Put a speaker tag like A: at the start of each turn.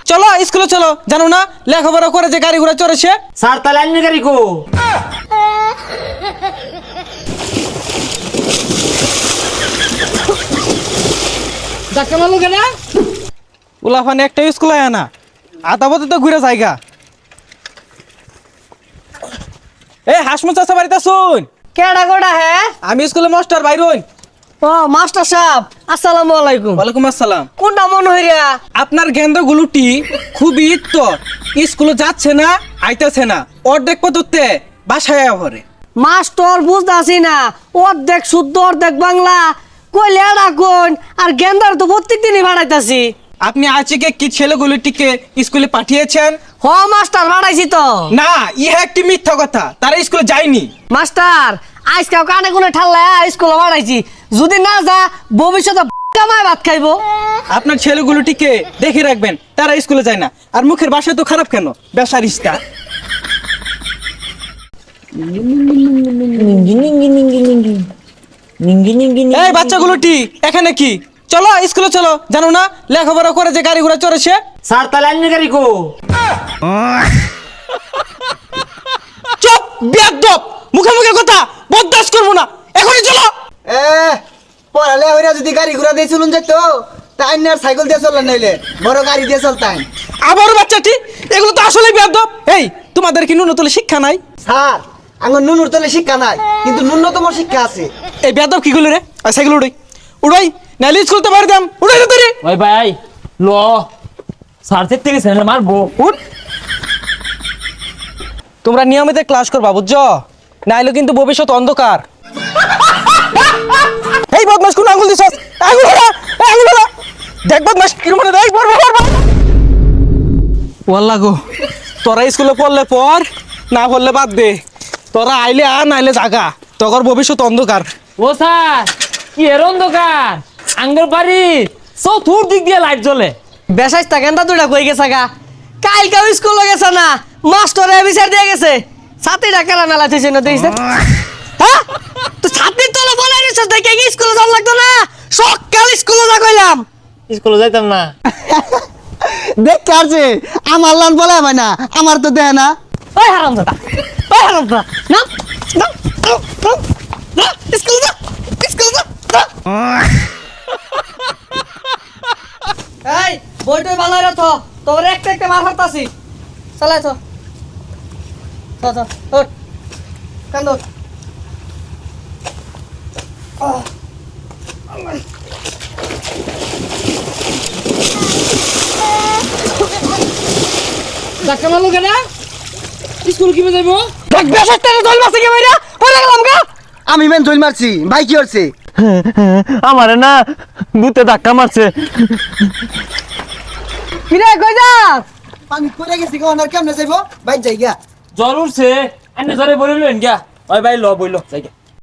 A: চলো স্কুলে চলো, জানো না লেখাপড়া করে যে গাড়ি ঘোড়া চড়েছে।
B: স্যার তাহলে আইনি গাড়ি কো?
A: ধাক্কা মারলো কেন? উলাফানে একটা স্কুল আয় না, আধা পথে তো ঘুরে জায়গা। এই হাসমু চাচা বাড়িতে শুন।
C: কেডা গোডা হে?
A: আমি স্কুলে মাস্টার বাইরুন।
C: ও মাস্টার সাহেব, আসসালামু আলাইকুম।
A: ওয়ালাইকুম আসসালাম।
C: কোনটা মন হইরা?
A: আপনার গেন্দ্র গুলুটি খুবই তো স্কুলে যাচ্ছে না, আইতেছে না, অর্ধেক পথতে বাসায় ভরে।
C: মাস্টার বুঝতাছি না, অর্ধেক শুদ্ধ অর্ধেক বাংলা কইলে এডা কোন আর গেন্দার তো প্রত্যেক দিনই ভাড়াইতাছি।
A: আপনি আজকে কি ছেলেগুলিটিকে স্কুলে পাঠিয়েছেন?
C: হ মাস্টার ভাড়াইছি তো।
A: না, ইহা একটি মিথ্যা কথা, তারা স্কুলে যায়নি।
C: মাস্টার আজকাল কানে কোনে ঠাল্লা স্কুলে ভাড়াইছি, যদি না যা ভবিষ্যতে কামায় ভাত খাইবো।
A: আপনার ছেলেগুলোটিকে দেখে রাখবেন, তারা স্কুলে যায় না। আর মুখের ভাষা তো খারাপ কেন? বেসারিস্তা। এই বাচ্চাগুলোটি এখানে কি? চলো স্কুলে চলো, জানো না লেখাপড়া করে যে গাড়ি ঘোড়া চড়েছে।
B: স্যার তাহলে আইনি গাড়ি কো?
A: চুপ বেয়াদব, মুখে মুখে কথা বরদাস্ত করবো না, এখনই চলো।
D: পড়ালে হইরা যদি গাড়ি ঘোড়া দিয়ে চলুন যেত, তাই না সাইকেল দিয়ে চললেন, নাইলে বড় গাড়ি দিয়ে চলতেন।
A: আবারও বাচ্চাটি, এগুলো তো আসলে বেয়াদব। এই তোমাদের কি ন্যূনতম শিক্ষা নাই?
D: স্যার আমার নুনুর তলে শিক্ষা নাই, কিন্তু ন্যূনতম শিক্ষা আছে।
A: এই বেয়াদব কি গুলো রে? সাইকেল উড়াই উড়াই, নাইলে স্কুল তো বাড়ি দাম উড়াই তো রে।
B: ওই ভাই ল, স্যার থেকে স্যার মারবো।
A: উঠ, তোমরা নিয়মিত ক্লাস করবা, বুঝছো? নাইলে কিন্তু ভবিষ্যৎ অন্ধকার। এই বদমাস কোন আঙ্গুল দিছস? আঙ্গুল হলা, আঙ্গুল হলা। দেখ বদমাস কি মনে দেখ, পড়বা পড়বা। ওয়াল্লাহ গো, তোরা স্কুলে পড়লে পড়, না পড়লে বাদ দে। তোরা আইলে আ, নাইলে জাগা, তোর ভবিষ্যৎ অন্ধকার।
B: ও স্যার কি এর অন্ধকার? আঙ্গের বাড়ি চতুর দিক দিয়ে লাইট জ্বলে।
C: বেসাইস্তা গেন্দা দুইটা কই গেছে গা, কালকেও স্কুলে গেছে না, মাস্টারে বিচার দিয়ে গেছে। ছাত্রীটা কেন মেলা থইছে না দেখিস? হ্যাঁ তো ছাত্রীর তোলা বলে রেছিস দেখে কি স্কুলে যাওয়া লাগতো না? সকাল স্কুলে যা কইলাম।
B: স্কুলে যাইতাম না।
D: দেখতে আসছে আমার লান বলে ভাই না, আমার তো দেয় না।
C: ওই হারামজাদা, ওই হারামজাদা, নাম নাম না স্কুলে যা, স্কুলে যা। এই বইটই ভালো রাখো, তোর একটা একটা মার হারতাছি। চালাই তো তো তো ওঠ কান্দ।
A: ধাক্কা মারলো কেন? স্কুল কিভাবে যাইবো?
D: দেখ বেসাইস্তারে দল মারছে কি ভাইরা, পড়ে গেলাম গা। আমি মেন দল মারছি, ভাই কি করছে?
B: আমারে না ভূতে ধাক্কা মারছে।
C: কিরে কই যাস?
D: আমি পড়ে গেছি গো, আর কেমনে যাইবো? ভাই যাই গা।
B: জ্বর উঠছে, এনে জ্বরে বলিলেন গিয়া। ওই ভাই ল বইল যাই গিয়া।